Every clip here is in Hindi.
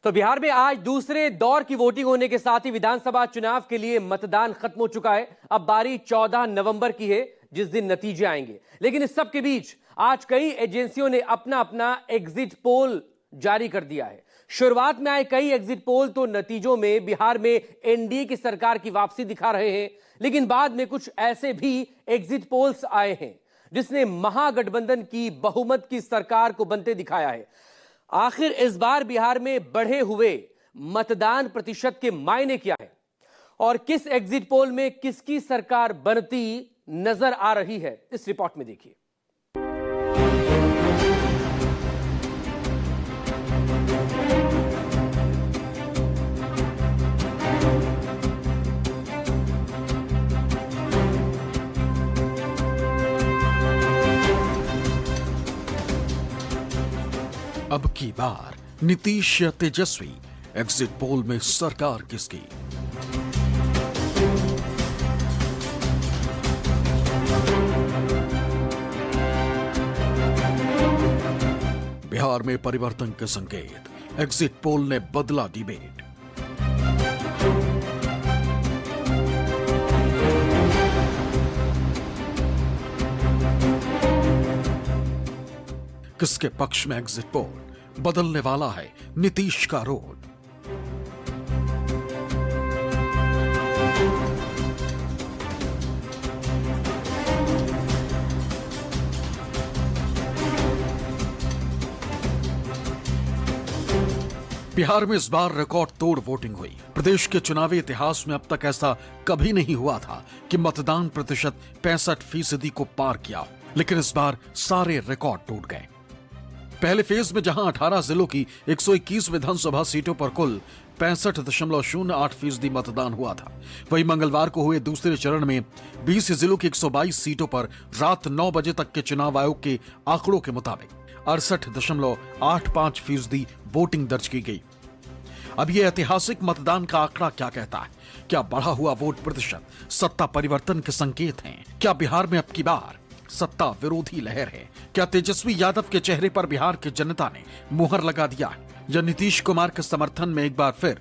तो बिहार में आज दूसरे दौर की वोटिंग होने के साथ ही विधानसभा चुनाव के लिए मतदान खत्म हो चुका है। अब बारी 14 नवंबर की है, जिस दिन नतीजे आएंगे। लेकिन इस सब के बीच आज कई एजेंसियों ने अपना अपना एग्जिट पोल जारी कर दिया है। शुरुआत में आए कई एग्जिट पोल तो नतीजों में बिहार में एनडीए की सरकार की वापसी दिखा रहे हैं, लेकिन बाद में कुछ ऐसे भी एग्जिट पोल्स आए हैं जिसने महागठबंधन की बहुमत की सरकार को बनते दिखाया है। आखिर इस बार बिहार में बढ़े हुए मतदान प्रतिशत के मायने क्या है और किस एग्जिट पोल में किसकी सरकार बनती नजर आ रही है, इस रिपोर्ट में देखिए। अब की बार नीतीश या तेजस्वी, एग्जिट पोल में सरकार किसकी? बिहार में परिवर्तन के संकेत, एग्जिट पोल ने बदला डिबेट। किसके पक्ष में एग्जिट पोल? बदलने वाला है नीतीश का रोल। बिहार में इस बार रिकॉर्ड तोड़ वोटिंग हुई। प्रदेश के चुनावी इतिहास में अब तक ऐसा कभी नहीं हुआ था कि मतदान प्रतिशत 65% को पार किया, लेकिन इस बार सारे रिकॉर्ड टूट गए। पहले फेज में जहां 18 जिलों की 121 विधानसभा सीटों पर कुल 65.08% मतदान हुआ था, वहीं मंगलवार को हुए दूसरे चरण में 20 जिलों की 122 सीटों पर रात 9 बजे तक के चुनाव आयोग के आंकड़ों के मुताबिक 68.85% वोटिंग दर्ज की गई। अब यह ऐतिहासिक मतदान का आंकड़ा क्या कहता है? क्या बढ़ा हुआ वोट प्रतिशत सत्ता परिवर्तन के संकेत हैं? क्या बिहार में अब की बार सत्ता विरोधी लहर है? क्या तेजस्वी यादव के चेहरे पर बिहार की जनता ने मुहर लगा दिया है, या नीतीश कुमार के समर्थन में एक बार फिर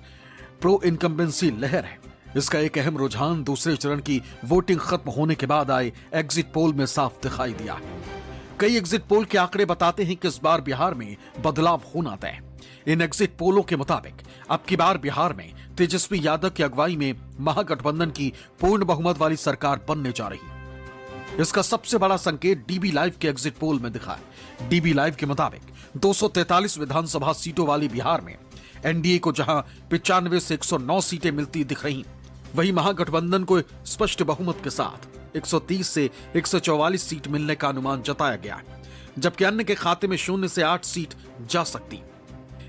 प्रो इनकम्बेंसी लहर है? इसका एक अहम रुझान दूसरे चरण की वोटिंग खत्म होने के बाद आए एग्जिट पोल में साफ दिखाई दिया है। कई एग्जिट पोल के आंकड़े बताते हैं कि इस बार बिहार में बदलाव होना तय। इन एग्जिट पोलों के मुताबिक अब की बार बिहार में तेजस्वी यादव की अगुवाई में महागठबंधन की पूर्ण बहुमत वाली सरकार बनने जा रही। इसका सबसे बड़ा संकेत डीबी लाइव के एग्जिट पोल में दिखा है। डीबी लाइव के मुताबिक 243 विधानसभा सीटों वाली बिहार में एनडीए को जहां 95 से 109 सीटें मिलती दिख रही, वहीं महागठबंधन को स्पष्ट बहुमत के साथ 130 से 144 सीट मिलने का अनुमान जताया गया, जबकि अन्य के खाते में 0 से 8 सीट जा सकती।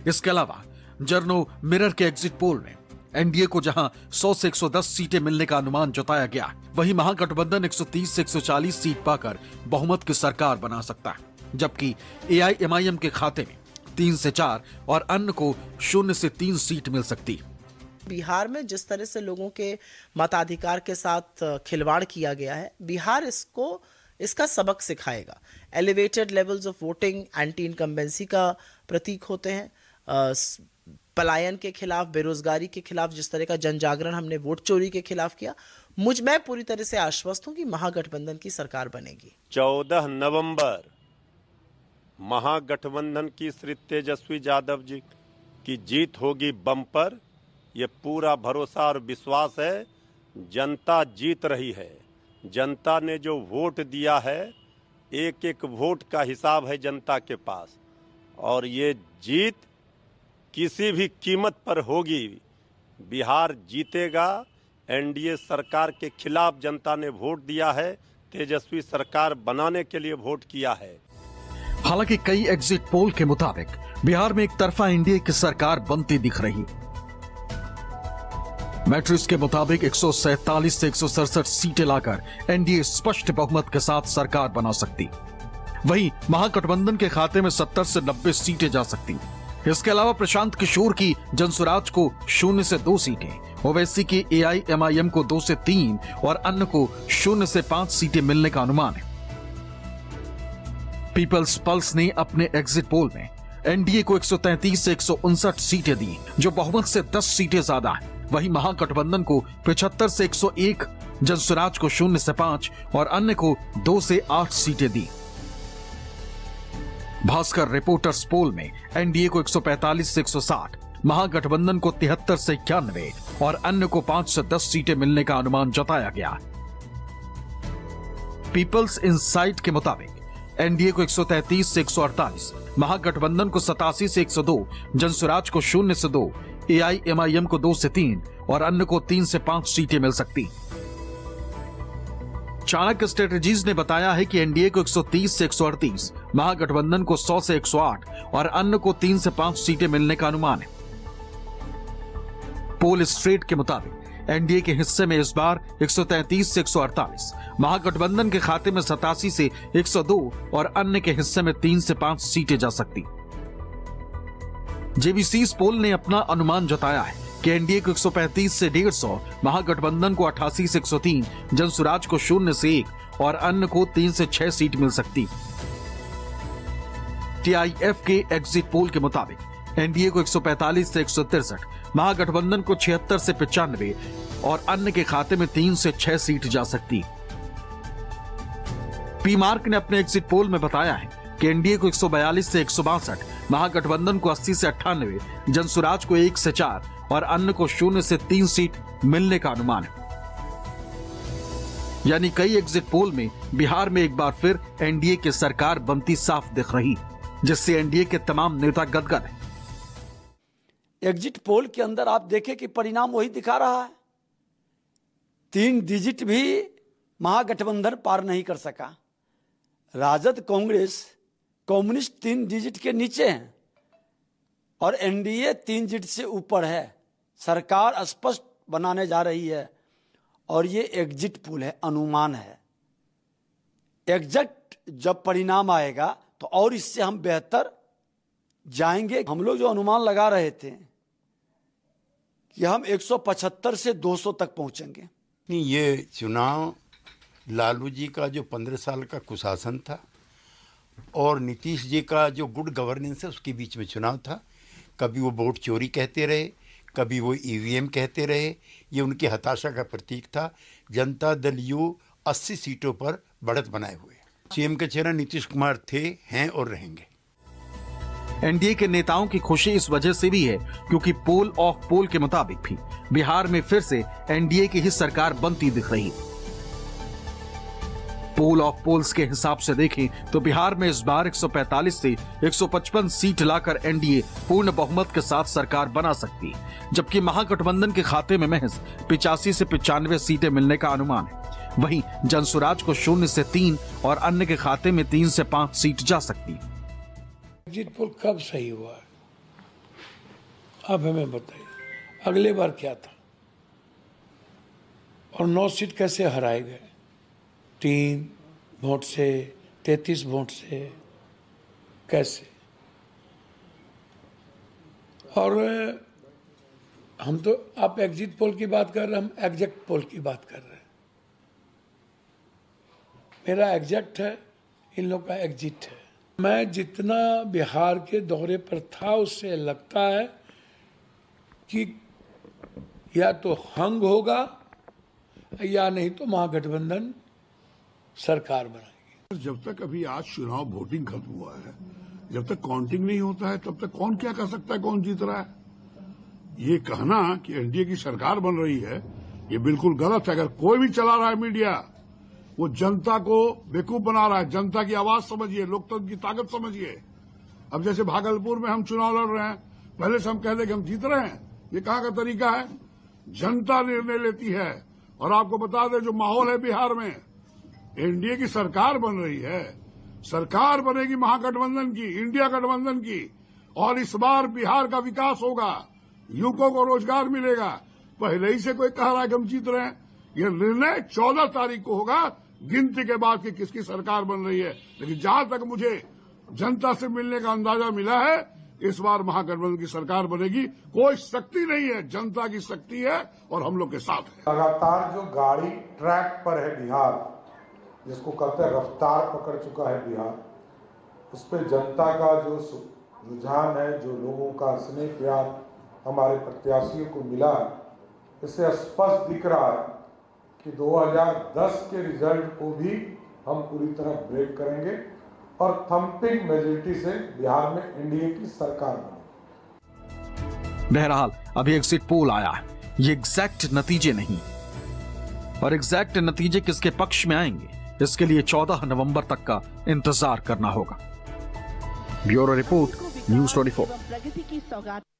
इसके अलावा जर्नो मिरर के एग्जिट पोल में एनडीए को जहां 100 से 110 सीटें मिलने का अनुमान जताया गया, वहीं महागठबंधन 130 से 140 सीट पाकर बहुमत की सरकार बना सकता है, जबकि एआईएमआईएम के खाते में 3 से 4 और अन्य को 0 से 3 सीट मिल सकती। बिहार में जिस तरह से लोगों के मताधिकार के साथ खिलवाड़ किया गया है, बिहार इसका सबक सिखाएगा। Elevated levels of voting anti incumbency का प्रतीक होते हैं। पलायन के खिलाफ, बेरोजगारी के खिलाफ जिस तरह का जन जागरण हमने वोट चोरी के खिलाफ किया, मैं पूरी तरह से आश्वस्त हूं कि महागठबंधन की सरकार बनेगी। 14 नवंबर महागठबंधन की श्री तेजस्वी यादव जी की जीत होगी बम्पर। ये पूरा भरोसा और विश्वास है। जनता जीत रही है। जनता ने जो वोट दिया है, एक एक वोट का हिसाब है जनता के पास, और ये जीत किसी भी कीमत पर होगी। बिहार जीतेगा। एनडीए सरकार के खिलाफ जनता ने वोट दिया है, तेजस्वी सरकार बनाने के लिए वोट किया है। हालांकि कई एग्जिट पोल के मुताबिक बिहार में एक तरफा एनडीए की सरकार बनती दिख रही। मैट्रिक्स के मुताबिक 147 से 167 सीटें लाकर एनडीए स्पष्ट बहुमत के साथ सरकार बना सकती। वहीं महागठबंधन के खाते में 70 से 90 सीटें जा सकती। इसके अलावा प्रशांत किशोर की जनसुराज को 0 से 2 सीटें, ओवैसी की एआईएमआईएम को 2 से 3 और अन्य को 0 से 5 सीटें मिलने का अनुमान है। पीपल्स पल्स ने अपने एग्जिट पोल में एनडीए को 133 से 159 सीटें दी, जो बहुमत से 10 सीटें ज्यादा है। वहीं महागठबंधन को 75 से 101, जनसुराज को 0 से 5 और अन्य को 2 से 8 सीटें दी। भास्कर रिपोर्टर्स पोल में एनडीए को 145 से 160, महागठबंधन को 73 से 91 और अन्य को 5 से 10 सीटें मिलने का अनुमान जताया गया। पीपल्स इंसाइट के मुताबिक एनडीए को 133 से 148, महागठबंधन को 87 से 102, जनसुराज को 0 से 2, एआईएमआईएम को 2 से 3 और अन्य को 3 से 5 सीटें मिल सकती। चाणक्य स्ट्रेटेजीज ने बताया है कि एनडीए को 130 से 138, महागठबंधन को 100 से 108 और अन्य को 3 से 5 सीटें मिलने का अनुमान है। पोल स्ट्रेट के मुताबिक एनडीए के हिस्से में इस बार 133 से 148, महागठबंधन के खाते में 87 से 102 और अन्य के हिस्से में 3 से 5 सीटें जा सकती। जेबीसी पोल ने अपना अनुमान जताया है कि एनडीए को 135 से 150, महागठबंधन को 88 से 103, जनसुराज को 0 से 1 और अन्य को 3 से 6 सीट मिल सकती। टीआईएफ के एग्जिट पोल के मुताबिक एनडीए को 145 से 163, महागठबंधन को 76 से 95 और अन्य के खाते में 3 से 6 सीट जा सकती। पी मार्क ने अपने एग्जिट पोल में बताया है कि एनडीए को 142 से 162, महागठबंधन को 80 से 98, जनसुराज को 1 से 4 और अन्य को 0 से 3 सीट मिलने का अनुमान है। यानी कई एग्जिट पोल में बिहार में एक बार फिर एनडीए की सरकार बनती साफ दिख रही, जिससे एनडीए के तमाम नेता गदगद हैं। एग्जिट पोल के अंदर आप देखें कि परिणाम वही दिखा रहा है। 3 डिजिट भी महागठबंधन पार नहीं कर सका। राजद, कांग्रेस, कम्युनिस्ट 3 डिजिट के नीचे हैं और एनडीए 3 डिजिट से ऊपर है। सरकार स्पष्ट बनाने जा रही है और ये एग्जिट पोल है, अनुमान है। एग्जैक्ट जब परिणाम आएगा तो और इससे हम बेहतर जाएंगे। हम लोग जो अनुमान लगा रहे थे कि हम 175 से 200 तक पहुंचेंगे। नहीं, ये चुनाव लालू जी का जो 15 साल का कुशासन था और नीतीश जी का जो गुड गवर्नेंस है उसके बीच में चुनाव था। कभी वो वोट चोरी कहते रहे, कभी वो ईवीएम कहते रहे। ये उनकी हताशा का प्रतीक था। जनता दल यू 80 सीटों पर बढ़त बनाए हुए। सीएम के चेहरा नीतीश कुमार थे, हैं और रहेंगे। एनडीए के नेताओं की खुशी इस वजह से भी है क्योंकि पोल ऑफ पोल के मुताबिक भी बिहार में फिर से एनडीए की ही सरकार बनती दिख रही। पोल ऑफ पोल्स के हिसाब से देखें तो बिहार में इस बार 145 से 155 सीट लाकर एनडीए पूर्ण बहुमत के साथ सरकार बना सकती, जबकि महागठबंधन के खाते में महज 85 से 95 सीटें मिलने का अनुमान है। वहीं जनसुराज को 0 से 3 और अन्य के खाते में 3 से 5 सीट जा सकती। एग्जिट पोल कब सही हुआ है? अब हमें बताइए, अगले बार क्या था और 9 सीट कैसे हराए गए? 3 वोट से, 33 वोट से, कैसे? और हम तो, आप एग्जिट पोल की बात कर रहे हैं, हम एग्जैक्ट पोल की बात कर रहे हैं। मेरा एग्जैक्ट है, इन लोग का एग्जिट है। मैं जितना बिहार के दौरे पर था उससे लगता है कि या तो हंग होगा या नहीं तो महागठबंधन सरकार बनाएगी। जब तक अभी आज चुनाव वोटिंग खत्म हुआ है, जब तक काउंटिंग नहीं होता है, तब तक कौन क्या कह सकता है कौन जीत रहा है? ये कहना कि एनडीए की सरकार बन रही है, ये बिल्कुल गलत है। अगर कोई भी चला रहा है मीडिया, वो जनता को बेवकूफ बना रहा है। जनता की आवाज समझिए, लोकतंत्र की ताकत समझिए। अब जैसे भागलपुर में हम चुनाव लड़ रहे हैं, पहले से हम कह दें कि हम जीत रहे हैं, ये कहाँ का तरीका है? जनता निर्णय लेती है। और आपको बता दें, जो माहौल है बिहार में, एनडीए की सरकार बन रही है, सरकार बनेगी महागठबंधन की, इंडिया गठबंधन की, और इस बार बिहार का विकास होगा, युवकों को रोजगार मिलेगा। पहले ही से कोई कह रहा है कि हम जीत रहे हैं, यह निर्णय 14 तारीख को होगा, गिनती के बाद कि किसकी सरकार बन रही है। लेकिन जहां तक मुझे जनता से मिलने का अंदाजा मिला है, इस बार महागठबंधन की सरकार बनेगी। कोई शक्ति नहीं है, जनता की शक्ति है और हम लोग के साथ है। लगातार जो गाड़ी ट्रैक पर है बिहार, जिसको कहते हैं रफ्तार पकड़ चुका है बिहार, उस पर जनता का जो रुझान है, जो लोगों का स्नेह प्यार हमारे प्रत्याशियों को मिला है, इससे स्पष्ट दिख रहा है कि 2010 के रिजल्ट को भी हम पूरी तरह ब्रेक करेंगे और थम्पिंग मेजॉरिटी से बिहार में एनडीए की सरकार बनेगी। बहरहाल अभी एग्जिट पोल आया है, ये एग्जैक्ट नतीजे नहीं, और एग्जैक्ट नतीजे किसके पक्ष में आएंगे इसके लिए 14 नवंबर तक का इंतजार करना होगा। Bureau report, news 24।